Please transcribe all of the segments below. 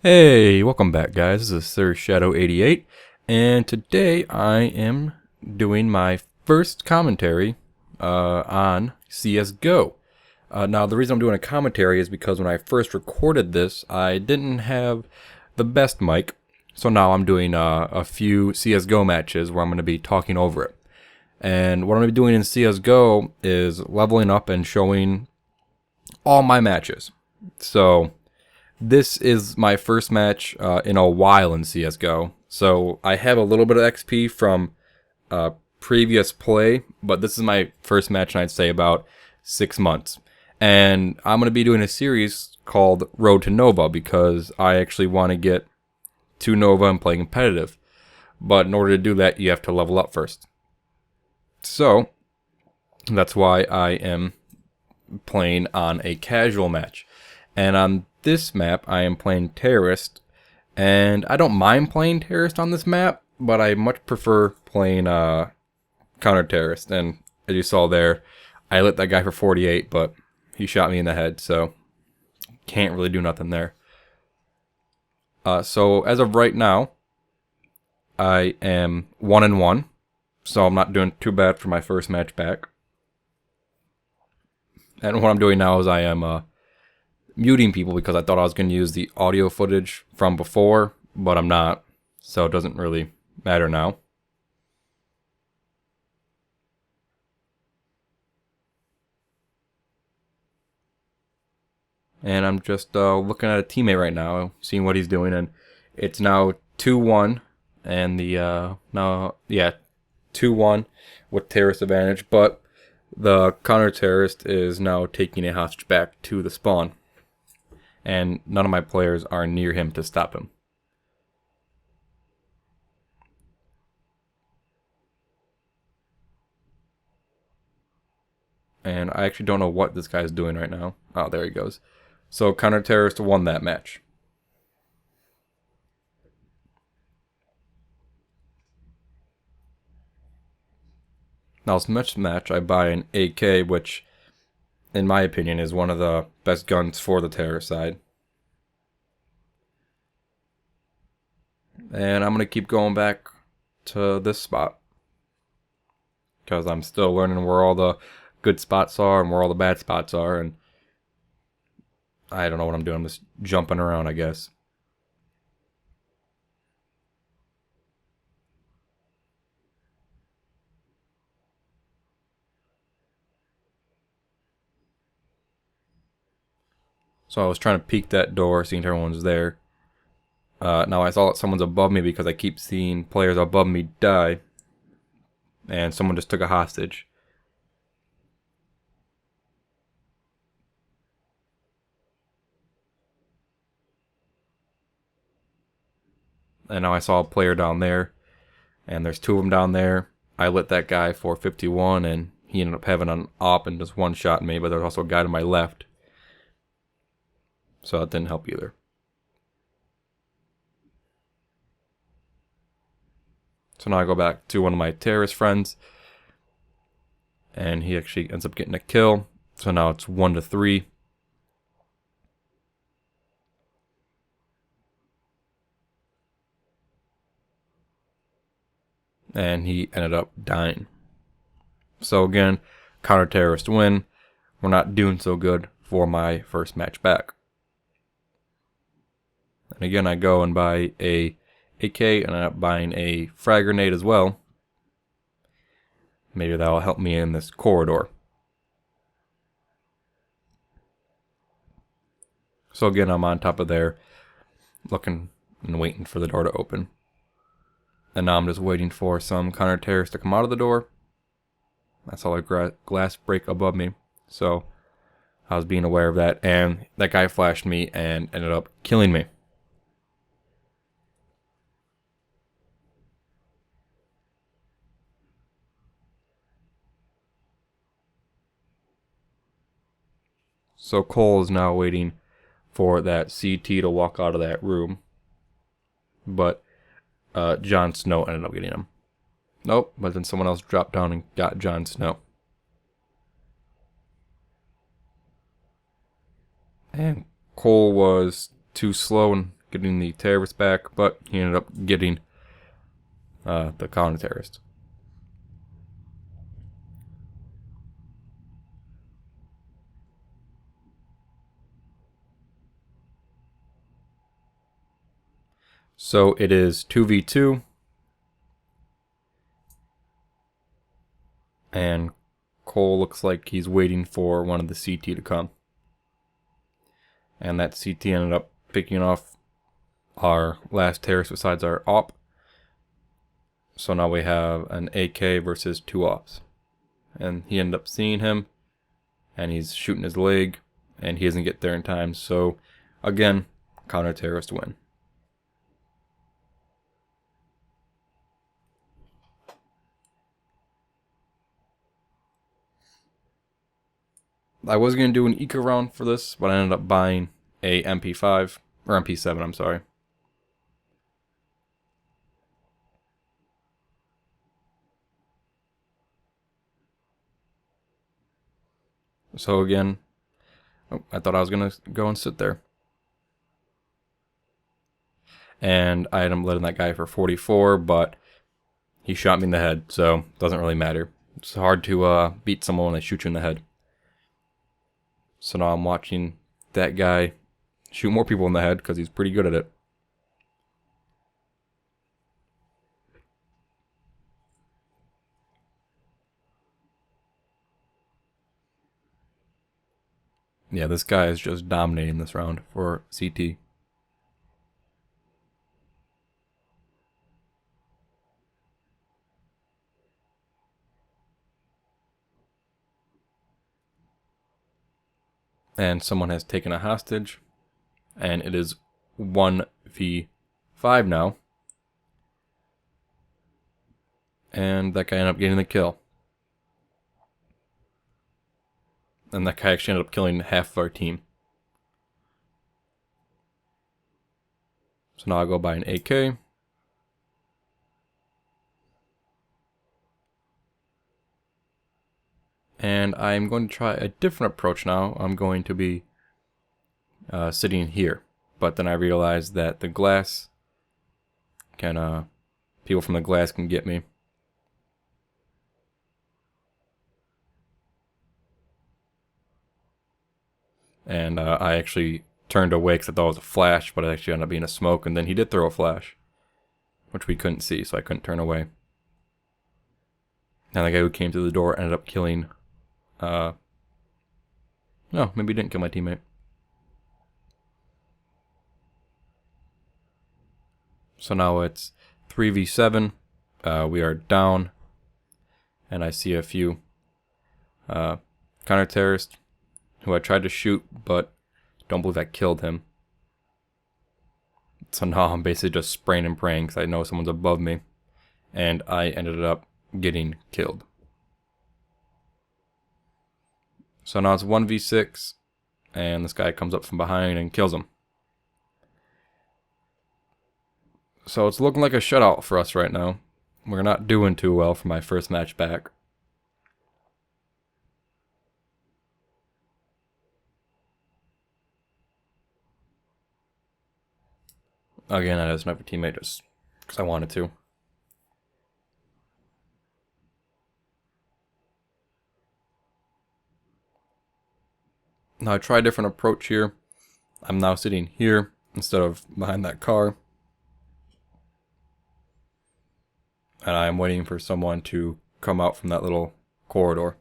Hey, welcome back guys, this is Sir Shadow 88, and today I am doing my first commentary on CSGO. Now the reason I'm doing a commentary is because when I first recorded this, I didn't have the best mic, so now I'm doing a few CSGO matches where I'm going to be talking over it. And what I'm going to be doing in CSGO is leveling up and showing all my matches. So this is my first match in a while in CSGO, so I have a little bit of XP from previous play, but this is my first match in I'd say about 6 months. And I'm going to be doing a series called Road to Nova because I actually want to get to Nova and play competitive. But in order to do that, you have to level up first. So that's why I am playing on a casual match. And on this map, I am playing Terrorist, and I don't mind playing Terrorist on this map, but I much prefer playing Counter-Terrorist. And as you saw there, I lit that guy for 48, but he shot me in the head, so can't really do nothing there. So as of right now, I am 1-1, so I'm not doing too bad for my first match back. And what I'm doing now is I am muting people because I thought I was going to use the audio footage from before, but I'm not, so it doesn't really matter now. And I'm just looking at a teammate right now, seeing what he's doing, and it's now 2-1, and the 2-1 with terrorist advantage, but the counter-terrorist is now taking a hostage back to the spawn. And none of my players are near him to stop him. And I actually don't know what this guy's doing right now. Oh, there he goes. So Counter-Terrorist won that match. Now this next match, I buy an AK, which, in my opinion, is one of the best guns for the terror side. And I'm going to keep going back to this spot, because I'm still learning where all the good spots are and where all the bad spots are, and I don't know what I'm doing. I'm just jumping around, I guess. So I was trying to peek that door, seeing if everyone's there. Now I saw that someone's above me because I keep seeing players above me die. And someone just took a hostage. And now I saw a player down there. And there's two of them down there. I lit that guy for 51 and he ended up having an op and just one-shot me. But there's also a guy to my left. So that didn't help either. So now I go back to one of my terrorist friends. And he actually ends up getting a kill. So now it's 1-3. And he ended up dying. So again, counter-terrorist win. We're not doing so good for my first match back. And again, I go and buy a AK and I end up buying a frag grenade as well. Maybe that'll help me in this corridor. So again, I'm on top of there, looking and waiting for the door to open. And now I'm just waiting for some counter-terrorists to come out of the door. I saw a glass break above me, so I was being aware of that. And that guy flashed me and ended up killing me. So Cole is now waiting for that CT to walk out of that room. But Jon Snow ended up getting him. Nope, but then someone else dropped down and got Jon Snow. And Cole was too slow and getting the terrorist back, but he ended up getting the counter-terrorist. So it is 2v2. And Cole looks like he's waiting for one of the CT to come. And that CT ended up picking off our last terrorist besides our op. So now we have an AK versus 2 ops. And he ended up seeing him, and he's shooting his leg, and he doesn't get there in time. So again, counter-terrorist win. I was going to do an eco round for this, but I ended up buying a MP5, or MP7, I'm sorry. So again, I thought I was going to go and sit there. And I ended up letting that guy for 44, but he shot me in the head, so it doesn't really matter. It's hard to beat someone when they shoot you in the head. So now I'm watching that guy shoot more people in the head because he's pretty good at it. Yeah, this guy is just dominating this round for CT. And someone has taken a hostage. And it is 1v5 now. And that guy ended up getting the kill. And that guy actually ended up killing half of our team. So now I'll go buy an AK. And I'm going to try a different approach now. I'm going to be sitting here. But then I realized that the glass can, people from the glass can get me. And I actually turned away because I thought it was a flash, but it actually ended up being a smoke. And then he did throw a flash, which we couldn't see, so I couldn't turn away. And the guy who came through the door ended up killing... no, maybe he didn't kill my teammate. So now it's 3v7. We are down. And I see a few counter-terrorists who I tried to shoot, but don't believe I killed him. So now I'm basically just spraying and praying because I know someone's above me. And I ended up getting killed. So now it's 1v6. And this guy comes up from behind and kills him. So it's looking like a shutout for us right now. We're not doing too well for my first match back. Again, I had a sniper teammate just because I wanted to. Now I try a different approach here. I'm now sitting here instead of behind that car. And I'm waiting for someone to come out from that little corridor.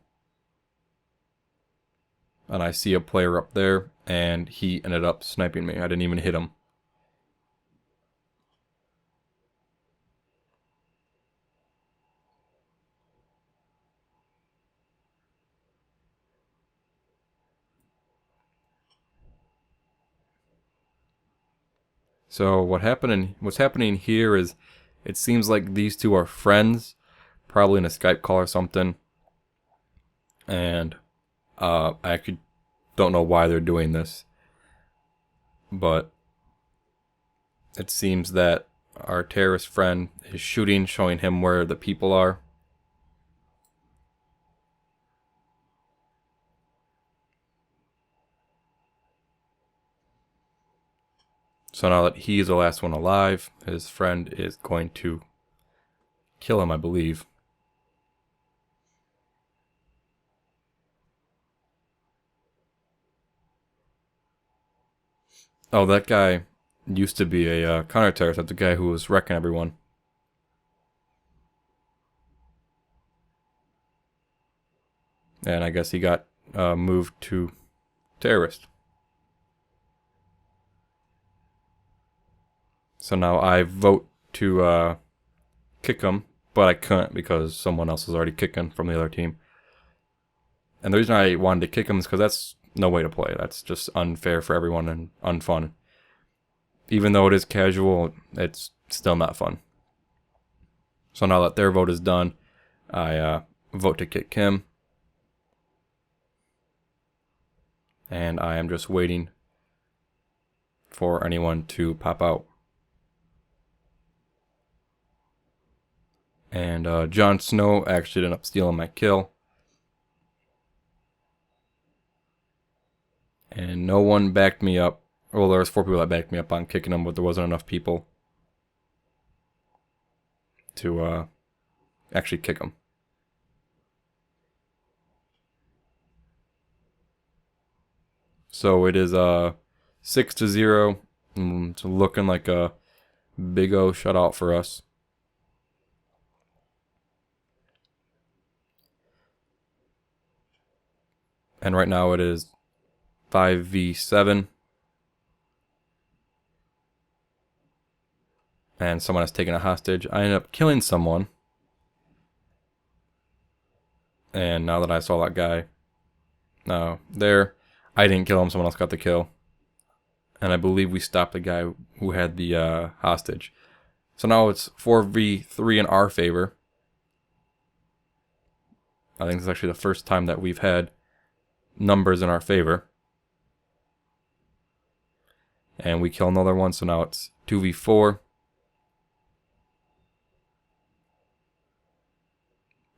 And I see a player up there, and he ended up sniping me. I didn't even hit him. So what's happening here is it seems like these two are friends, probably in a Skype call or something. And I actually don't know why they're doing this. But it seems that our terrorist friend is shooting, showing him where the people are. So now that he's the last one alive, his friend is going to kill him, I believe. Oh, that guy used to be a counter-terrorist. That's the guy who was wrecking everyone. And I guess he got moved to terrorist. So now I vote to kick him, but I couldn't because someone else was already kicking from the other team. And the reason I wanted to kick him is because that's no way to play. That's just unfair for everyone and unfun. Even though it is casual, it's still not fun. So now that their vote is done, I vote to kick him. And I am just waiting for anyone to pop out. And Jon Snow actually ended up stealing my kill. And no one backed me up. Well, there was 4 people that backed me up on kicking him, but there wasn't enough people to actually kick him. So it is 6-0. It's looking like a big O shutout for us. And right now it is 5v7. And someone has taken a hostage. I ended up killing someone. And now that I saw that guy there, I didn't kill him, someone else got the kill. And I believe we stopped the guy who had the hostage. So now it's 4v3 in our favor. I think it's actually the first time that we've had numbers in our favor. And we kill another one, so now it's 2v4.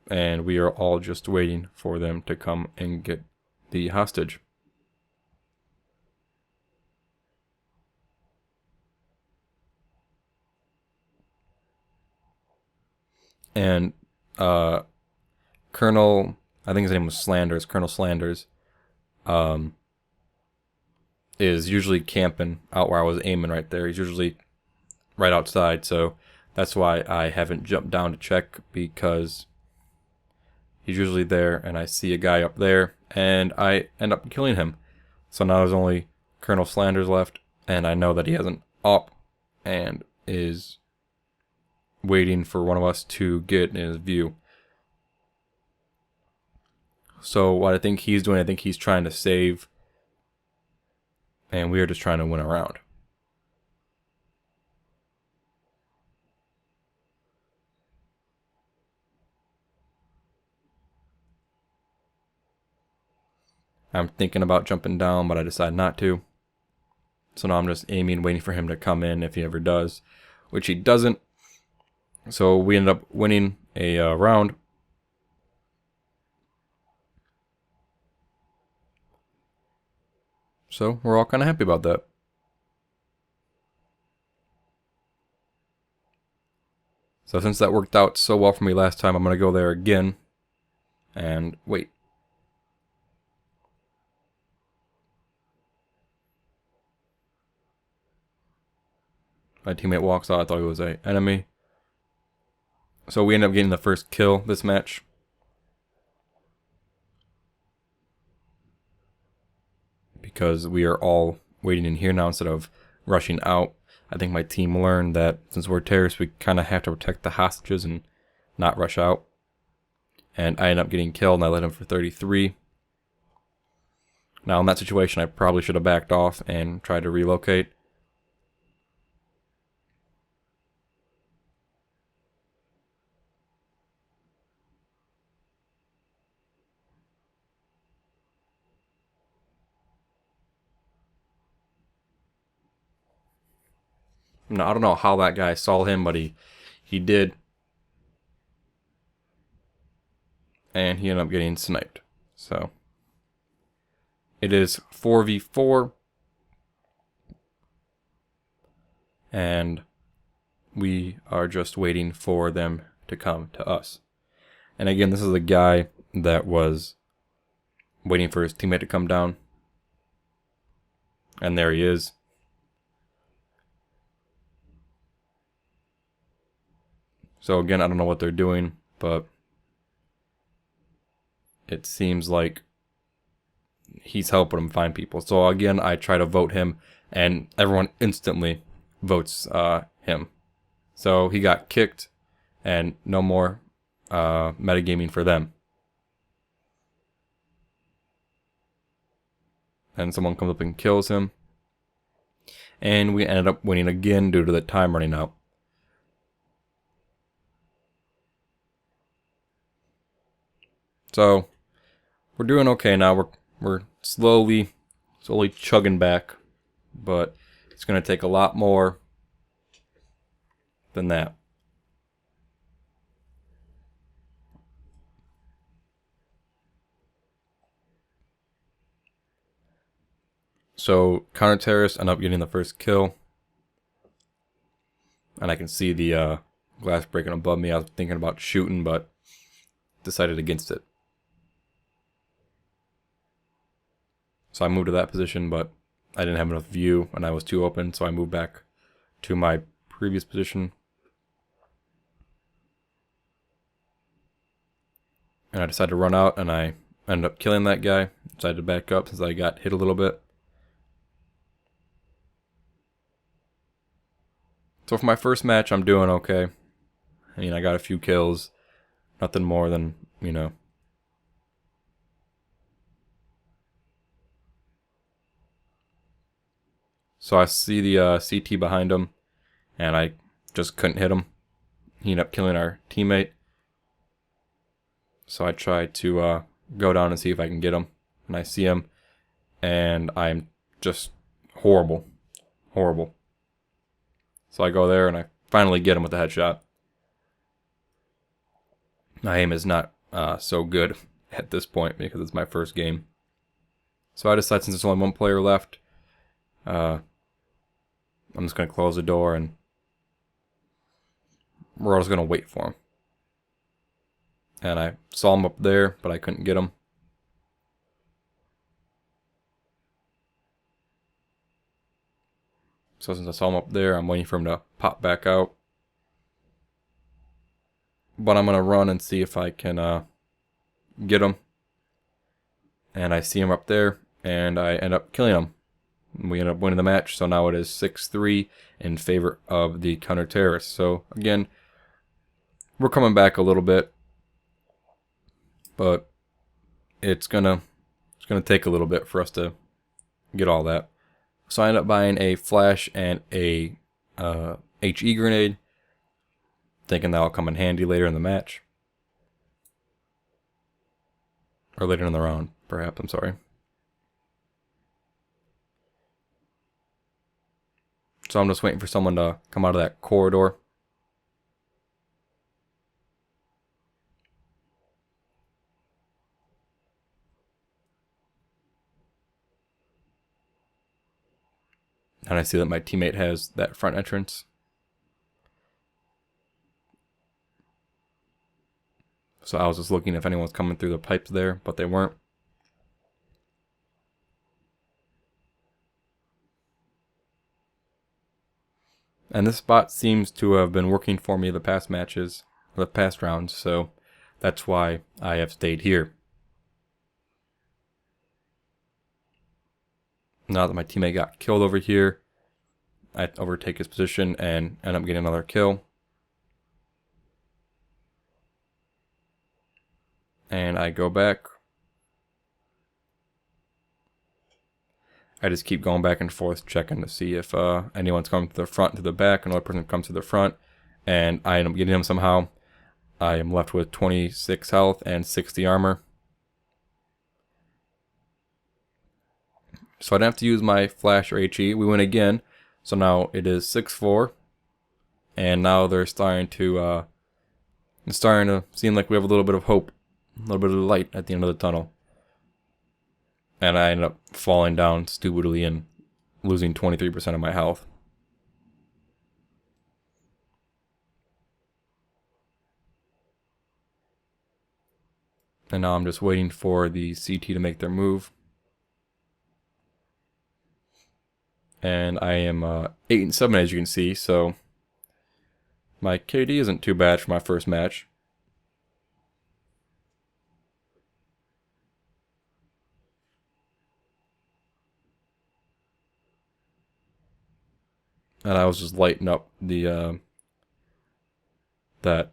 And we are all just waiting for them to come and get the hostage. And Colonel, I think his name was Slanders, Colonel Slanders, is usually camping out where I was aiming right there. He's usually right outside, so that's why I haven't jumped down to check, because he's usually there, and I see a guy up there, and I end up killing him. So now there's only Colonel Slanders left, and I know that he hasn't up and is waiting for one of us to get in his view. So what I think he's doing, I think he's trying to save, and we are just trying to win a round. I'm thinking about jumping down, but I decide not to. So now I'm just aiming, waiting for him to come in if he ever does, which he doesn't. So we end up winning a round. So we're all kind of happy about that. So since that worked out so well for me last time, I'm going to go there again and wait. My teammate walks out. I thought he was an enemy. So we end up getting the first kill this match. Because we are all waiting in here now instead of rushing out. I think my team learned that since we're terrorists, we kind of have to protect the hostages and not rush out. And I ended up getting killed, and I led him for 33. Now in that situation, I probably should have backed off and tried to relocate. Now, I don't know how that guy saw him, but he did. And he ended up getting sniped. So it is 4v4. and we are just waiting for them to come to us. And again, this is a guy that was waiting for his teammate to come down. And there he is. So again, I don't know what they're doing, but it seems like he's helping him find people. So again, I try to vote him, and everyone instantly votes him. So he got kicked, and no more metagaming for them. And someone comes up and kills him. And we ended up winning again due to the time running out. So we're doing okay now. We're slowly chugging back, but it's going to take a lot more than that. So counter-terrorists end up getting the first kill, and I can see the glass breaking above me. I was thinking about shooting, but decided against it. So I moved to that position, but I didn't have enough view and I was too open, so I moved back to my previous position. And I decided to run out, and I ended up killing that guy. Decided to back up since I got hit a little bit. So for my first match, I'm doing okay. I mean, I got a few kills. Nothing more than, you know. So I see the CT behind him, and I just couldn't hit him. He ended up killing our teammate. So I tried to go down and see if I can get him. And I see him, and I'm just horrible. Horrible. So I go there, and I finally get him with a headshot. My aim is not so good at this point because it's my first game. So I decide, since there's only one player left, I'm just going to close the door, and we're all just going to wait for him. And I saw him up there, but I couldn't get him. So since I saw him up there, I'm waiting for him to pop back out. But I'm going to run and see if I can get him. And I see him up there, and I end up killing him. We end up winning the match, so now it is 6-3 in favor of the counter-terrorists. So again, we're coming back a little bit, but it's gonna take a little bit for us to get all that. So I end up buying a flash and a HE grenade, thinking that'll come in handy later in the match. Or later in the round, perhaps, I'm sorry. So I'm just waiting for someone to come out of that corridor. And I see that my teammate has that front entrance. So I was just looking if anyone was coming through the pipes there, but they weren't. And this spot seems to have been working for me the past matches, or the past rounds, so that's why I have stayed here. Now that my teammate got killed over here, I overtake his position and end up getting another kill. And I go back. I just keep going back and forth, checking to see if anyone's coming to the front, to the back. Another person comes to the front, and I end up getting him somehow. I am left with 26 health and 60 armor. So I don't have to use my flash or HE. We win again. So now it is 6-4. And now they're starting to seem like we have a little bit of hope. A little bit of light at the end of the tunnel. And I end up falling down stupidly and losing 23% of my health. And now I'm just waiting for the CT to make their move. And I am 8-7 as you can see, so my KD isn't too bad for my first match. And I was just lighting up the that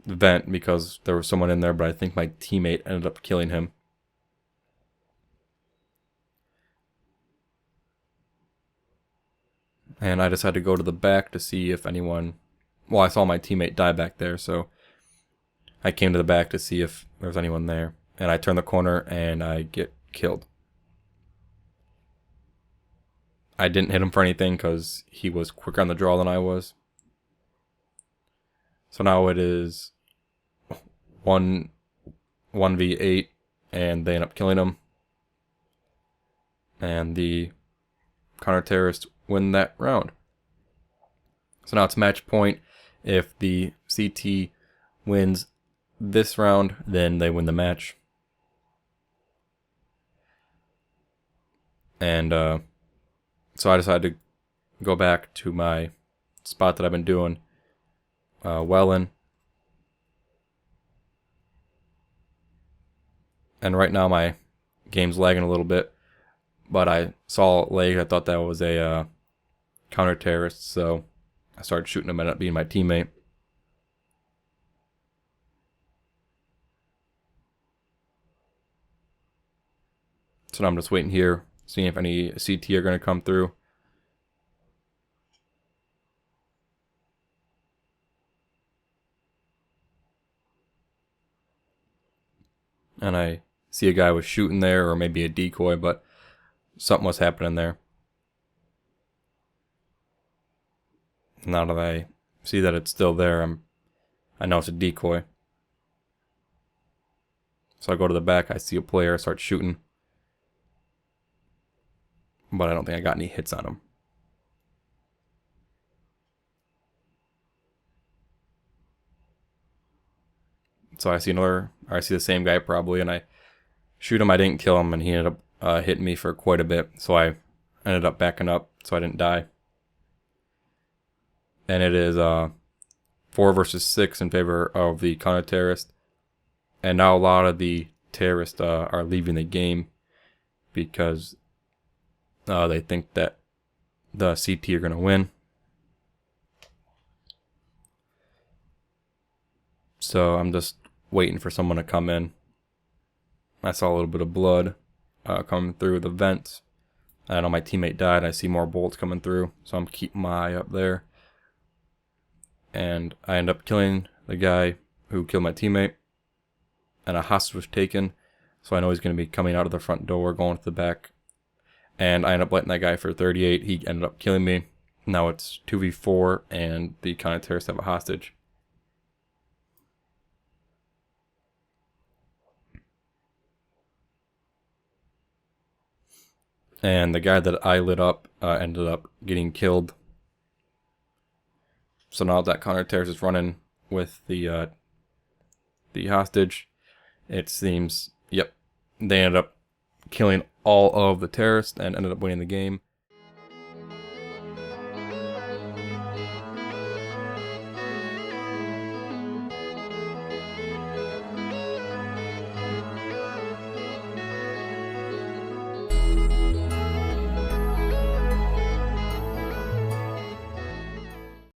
vent because there was someone in there, but I think my teammate ended up killing him. And I decided to go to the back to see if anyone... Well, I saw my teammate die back there, so I came to the back to see if there was anyone there. And I turn the corner and I get killed. I didn't hit him for anything because he was quicker on the draw than I was. So now it is 1v8 and they end up killing him. And the counter-terrorists win that round. So now it's match point. If the CT wins this round, then they win the match. And so I decided to go back to my spot that I've been doing well in. And right now my game's lagging a little bit, but I saw it lag. I thought that was a counter-terrorist, so I started shooting him, ended up being my teammate. So now I'm just waiting here, seeing if any CT are going to come through. And I see a guy was shooting there, or maybe a decoy, but something was happening there. Now that I see that it's still there, I know it's a decoy. So I go to the back, I see a player, I start shooting. But I don't think I got any hits on him. So I see the same guy probably, and I shoot him. I didn't kill him, and he ended up hitting me for quite a bit. So I ended up backing up, so I didn't die. And it is 4 versus 6 in favor of the counter-terrorist. And now a lot of the terrorists are leaving the game because they think that the CT are going to win. So I'm just waiting for someone to come in. I saw a little bit of blood coming through the vents. I know my teammate died. I see more bullets coming through, so I'm keeping my eye up there. And I end up killing the guy who killed my teammate. And a hostage was taken, so I know he's going to be coming out of the front door, going to the back. And I end up letting that guy for 38. He ended up killing me. Now it's 2v4, and the counter-terrorists have a hostage. And the guy that I lit up ended up getting killed. So now that counter-terrorist is running with the hostage. It seems, yep, they ended up killing all of the terrorists and ended up winning the game.